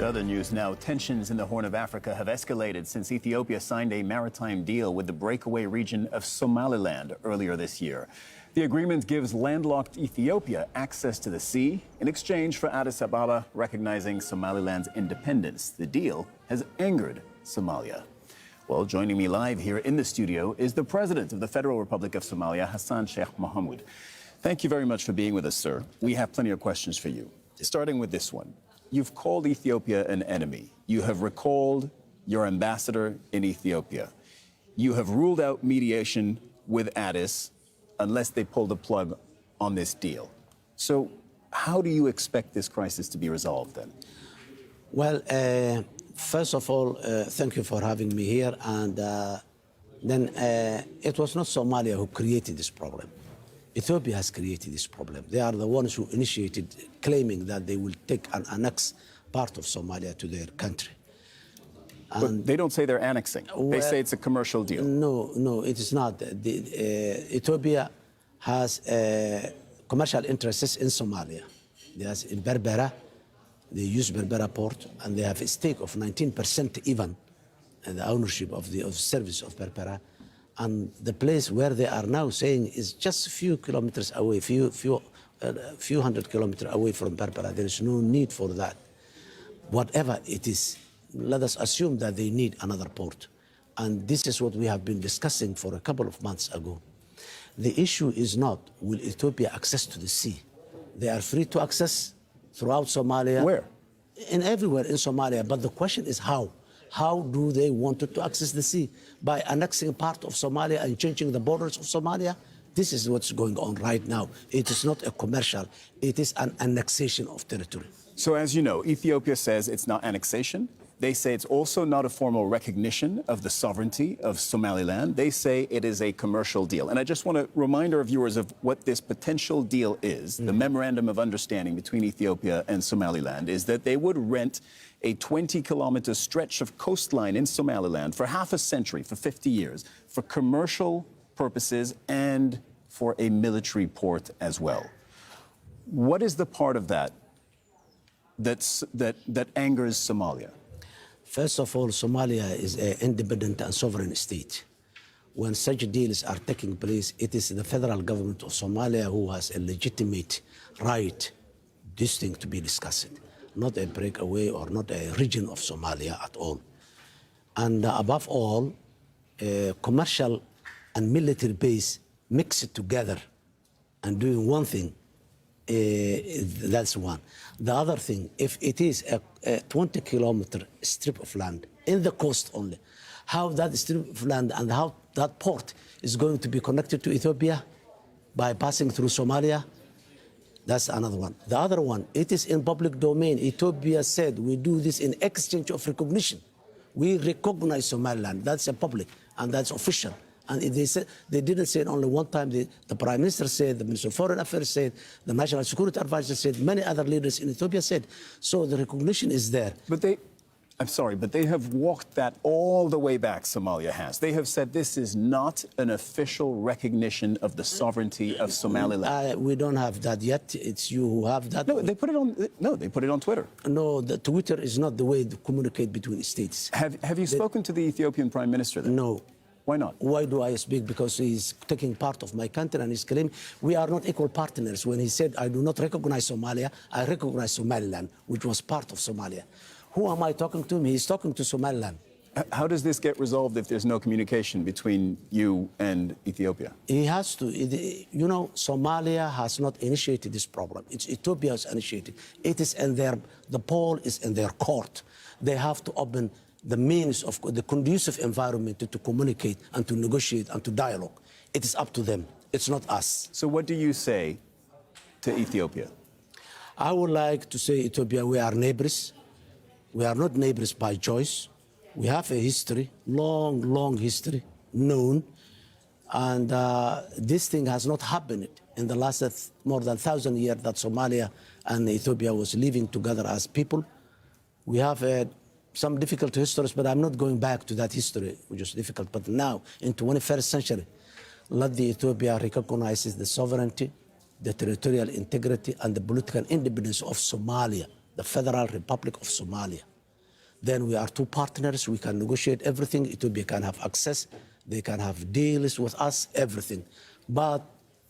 To other news now, tensions in the Horn of Africa have escalated since Ethiopia signed a maritime deal with the breakaway region of Somaliland earlier this year. The agreement gives landlocked Ethiopia access to the sea in exchange for Addis Ababa recognizing Somaliland's independence. The deal has angered Somalia. Well, joining me live here in the studio is the President of the Federal Republic of Somalia, Hassan Sheikh Mohamud. Thank you very much for being with us, sir. We have plenty of questions for you. Starting with this one. You've called Ethiopia an enemy. You have recalled your ambassador in Ethiopia. You have ruled out mediation with Addis unless they pull the plug on this deal. So how do you expect this crisis to be resolved then? Well, first of all, thank you for having me here. And then it was not Somalia who created this problem. Ethiopia has created this problem. They are the ones who initiated claiming that they will take and annex part of Somalia to their country. But they don't say they're annexing. Well, they say it's a commercial deal. No, it is not. Ethiopia has commercial interests in Somalia. There's in Berbera, they use Berbera port, and they have a stake of 19% even in the ownership of the service of Berbera. And the place where they are now saying is just a few kilometers away, few hundred kilometers away from Berbera. There is no need for that. Whatever it is, let us assume that they need another port. And this is what we have been discussing for a couple of months ago. The issue is not, will Ethiopia access to the sea? They are free to access throughout Somalia. Where? Everywhere in Somalia. But the question is how? How do they want to access the sea? By annexing part of Somalia and changing the borders of Somalia? This is what's going on right now. It is not a commercial, it is an annexation of territory. So as you know, Ethiopia says it's not annexation. They say it's also not a formal recognition of the sovereignty of Somaliland. They say it is a commercial deal. And I just want to remind our viewers of what this potential deal is. The memorandum of understanding between Ethiopia and Somaliland is that they would rent a 20-kilometer stretch of coastline in Somaliland for half a century, for 50 years, for commercial purposes and for a military port as well. What is the part of that that angers Somalia? First of all, Somalia is an independent and sovereign state. When such deals are taking place, it is the federal government of Somalia who has a legitimate right this thing to be discussed, not a breakaway or not a region of Somalia at all. And above all, commercial and military base mixed together and doing one thing, that's one. The other thing, if it is a 20-kilometer strip of land in the coast only, how that strip of land and how that port is going to be connected to Ethiopia by passing through Somalia, that's another one. The other one, it is in public domain. Ethiopia said we do this in exchange of recognition. We recognize Somaliland. That's a public and that's official. And they said, they didn't say it only one time. The Prime Minister said, the Minister of Foreign Affairs said, the National Security Advisor said, many other leaders in Ethiopia said. So the recognition is there. But I'm sorry, but they have walked that all the way back, Somalia has. They have said this is not an official recognition of the sovereignty of Somaliland. We don't have that yet. It's you who have that. No, they put it on Twitter. No, the Twitter is not the way to communicate between states. Have you spoken to the Ethiopian Prime Minister then? No. Why not? Why do I speak? Because he's taking part of my country and he's claiming we are not equal partners. When he said, I do not recognize Somalia, I recognize Somaliland, which was part of Somalia. Who am I talking to? He's talking to Somaliland. How does this get resolved if there's no communication between you and Ethiopia? He has to. You know, Somalia has not initiated this problem. It's Ethiopia has initiated. It is in the ball is in their court. They have to open the means of the conducive environment to communicate and to negotiate and to dialogue. It is up to them. It's not us. So what do you say to Ethiopia? I would like to say, Ethiopia, we are neighbors. We are not neighbors by choice. We have a history, long history, known. And this thing has not happened in the last more than 1,000 years that Somalia and Ethiopia was living together as people. We have some difficult histories, but I'm not going back to that history, which is difficult. But now, in 21st century, let the Ethiopia recognizes the sovereignty, the territorial integrity, and the political independence of Somalia, the Federal Republic of Somalia. Then we are two partners. We can negotiate everything. Ethiopia can have access. They can have deals with us, everything. But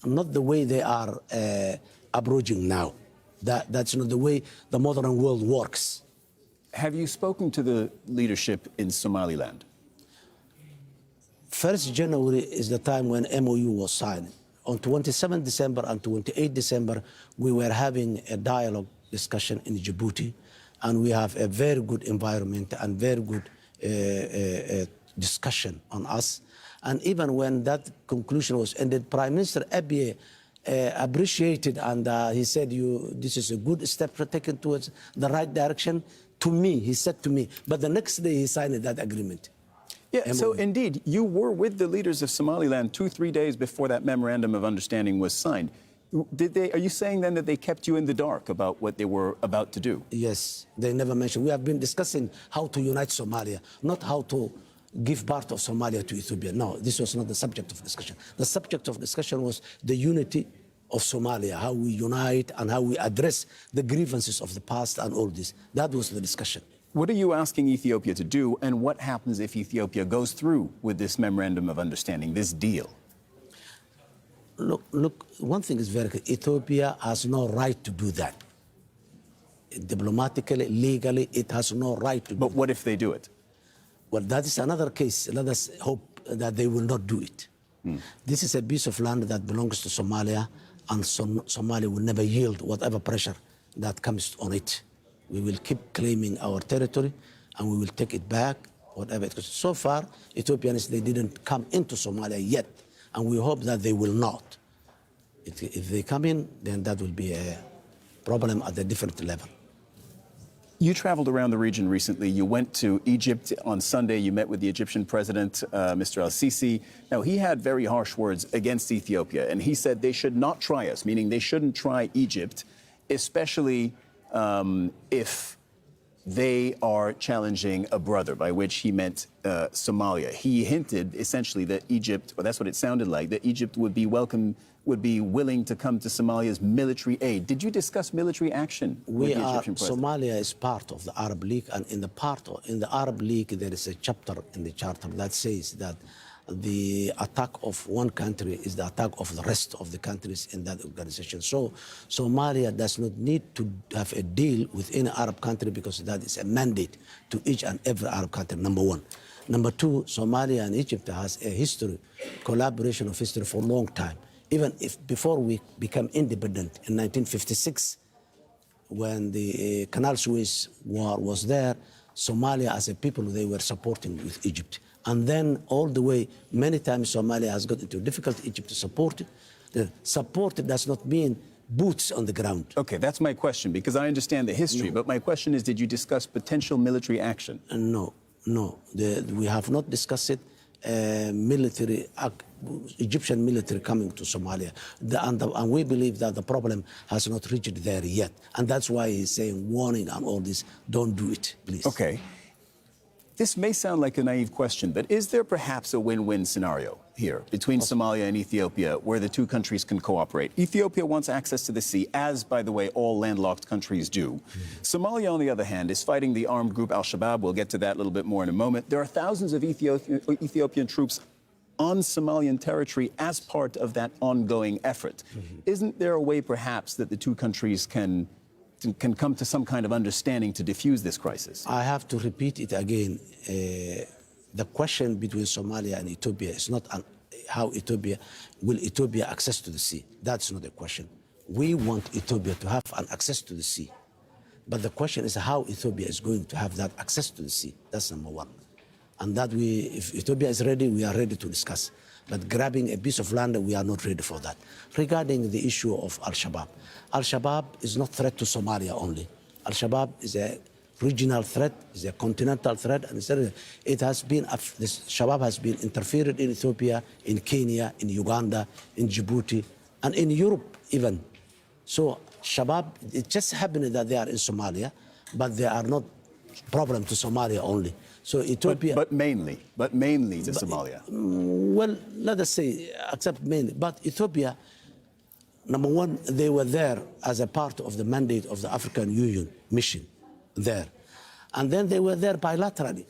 not the way they are approaching now. That's not the way the modern world works. Have you spoken to the leadership in Somaliland? 1st January is the time when MOU was signed. On 27 December and 28 December, we were having a dialogue discussion in Djibouti, and we have a very good environment and very good discussion on us. And even when that conclusion was ended, Prime Minister Abiy appreciated, and he said, this is a good step taken towards the right direction. To me, he said to me, but the next day he signed that agreement. Yeah, so indeed, you were with the leaders of Somaliland 2-3 days before that memorandum of understanding was signed. Are you saying then that they kept you in the dark about what they were about to do? Yes, they never mentioned. We have been discussing how to unite Somalia, not how to give part of Somalia to Ethiopia. No, this was not the subject of discussion. The subject of discussion was the unity of Somalia, how we unite and how we address the grievances of the past and all this. That was the discussion. What are you asking Ethiopia to do, and what happens if Ethiopia goes through with this memorandum of understanding, this deal? Look, one thing is very clear. Ethiopia has no right to do that. Diplomatically, legally, it has no right to do But what if they do it? Well, that is another case. Let us hope that they will not do it. This is a piece of land that belongs to Somalia, and Somalia will never yield whatever pressure that comes on it. We will keep claiming our territory, and we will take it back, whatever it costs. So far, Ethiopians, they didn't come into Somalia yet, and we hope that they will not. If they come in, then that will be a problem at a different level. You traveled around the region recently. You went to Egypt on Sunday. You met with the Egyptian president, Mr. al-Sisi. Now, he had very harsh words against Ethiopia, and he said they should not try us, meaning they shouldn't try Egypt, especially if they are challenging a brother, by which he meant Somalia. He hinted essentially that Egypt, or that's what it sounded like, that Egypt would be willing to come to Somalia's military aid. Did you discuss military action with the Egyptian president? Somalia is part of the Arab League, and in the Arab League there is a chapter in the charter that says that the attack of one country is the attack of the rest of the countries in that organization. So Somalia does not need to have a deal with any Arab country, because that is a mandate to each and every Arab country, number one. Number two, Somalia and Egypt has a history, collaboration of history for a long time. Even if before we became independent in 1956, when the Canal Suez War was there, Somalia as a people, they were supporting with Egypt. And then all the way, many times Somalia has got into difficulty, Egypt to support it. The support does not mean boots on the ground. Okay, that's my question, because I understand the history, but my question is, did you discuss potential military action? No. We have not discussed it. Egyptian military coming to Somalia. And we believe that the problem has not reached there yet. And that's why he's saying, warning and all this, don't do it, please. Okay. This may sound like a naive question, but is there perhaps a win-win scenario here between Somalia and Ethiopia where the two countries can cooperate? Ethiopia wants access to the sea, as, by the way, all landlocked countries do. Somalia, on the other hand, is fighting the armed group al-Shabaab. We'll get to that a little bit more in a moment. There are thousands of Ethiopian troops on Somalian territory as part of that ongoing effort. Isn't there a way, perhaps, that the two countries can come to some kind of understanding to diffuse this crisis? I have to repeat it again. The question between Somalia and Ethiopia is not how Ethiopia access to the sea. That's not the question. We want Ethiopia to have an access to the sea. But the question is how Ethiopia is going to have that access to the sea. That's number one. And that if Ethiopia is ready, we are ready to discuss. But grabbing a piece of land, we are not ready for that. Regarding the issue of al-Shabaab, al-Shabaab is not a threat to Somalia only. Al-Shabaab is a regional threat, is a continental threat, and it has been, this Shabaab has been interfered in Ethiopia, in Kenya, in Uganda, in Djibouti, and in Europe even. So Shabaab, it just happened that they are in Somalia, but they are not problem to Somalia only. So Ethiopia, but mainly to Somalia. Well, let us say, except mainly, but Ethiopia, number one, they were there as a part of the mandate of the African Union mission there. And then they were there bilaterally.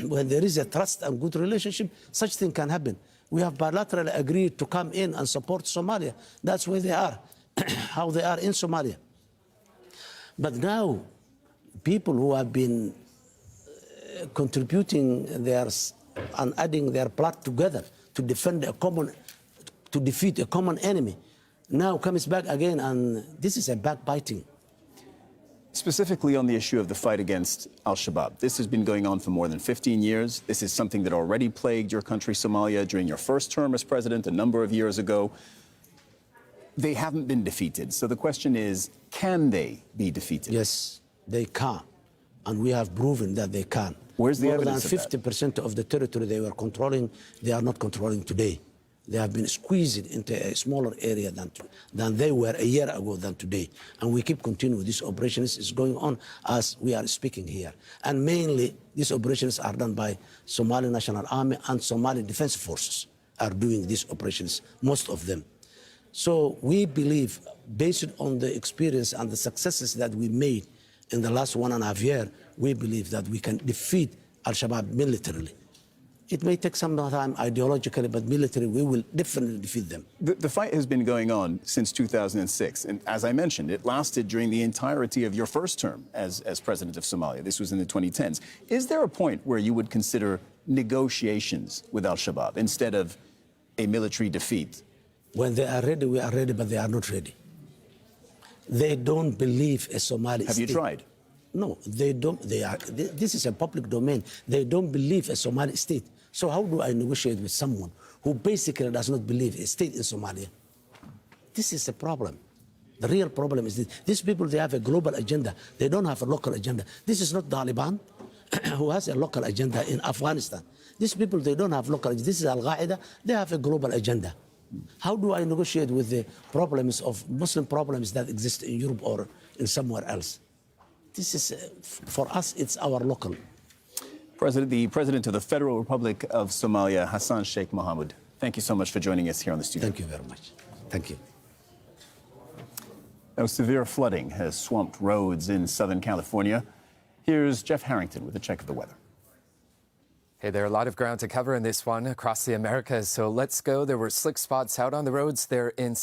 When there is a trust and good relationship, such thing can happen. We have bilaterally agreed to come in and support Somalia. That's where they are, how they are in Somalia. But now, people who have been contributing and adding their blood together to defend to defeat a common enemy, now comes back again, and this is a backbiting. Specifically on the issue of the fight against al-Shabaab, this has been going on for more than 15 years. This is something that already plagued your country, Somalia, during your first term as president a number of years ago. They haven't been defeated. So the question is, can they be defeated? Yes, they can. And we have proven that they can. Where's the More evidence than of 50% of the territory they were controlling, they are not controlling today. They have been squeezed into a smaller area than they were a year ago than today. And we keep continuing. These operations is going on as we are speaking here. And mainly, these operations are done by Somali National Army and Somali Defense Forces are doing these operations, most of them. So we believe, based on the experience and the successes that we made in the last 1.5 years, we believe that we can defeat al-Shabaab militarily. It may take some time ideologically, but militarily, we will definitely defeat them. The fight has been going on since 2006. And as I mentioned, it lasted during the entirety of your first term as president of Somalia. This was in the 2010s. Is there a point where you would consider negotiations with al-Shabaab instead of a military defeat? When they are ready, we are ready, but they are not ready. They don't believe a Somali Have state. you tried? No, they don't. This is a public domain. They don't believe a Somali state. So how do I negotiate with someone who basically does not believe a state in Somalia? This is the problem. The real problem is this. These people, they have a global agenda. They don't have a local agenda. This is not Taliban, who has a local agenda in Afghanistan. These people, they don't have local agenda. This is Al-Qaeda. They have a global agenda. How do I negotiate with the problems of Muslim problems that exist in Europe or in somewhere else? This is, for us, it's our local. The President of the Federal Republic of Somalia, Hassan Sheikh Mohamud, thank you so much for joining us here on the studio. Thank you very much. Thank you. Now, severe flooding has swamped roads in Southern California. Here's Jeff Harrington with a check of the weather. Hey, there are a lot of ground to cover in this one across the Americas, so let's go. There were slick spots out on the roads there in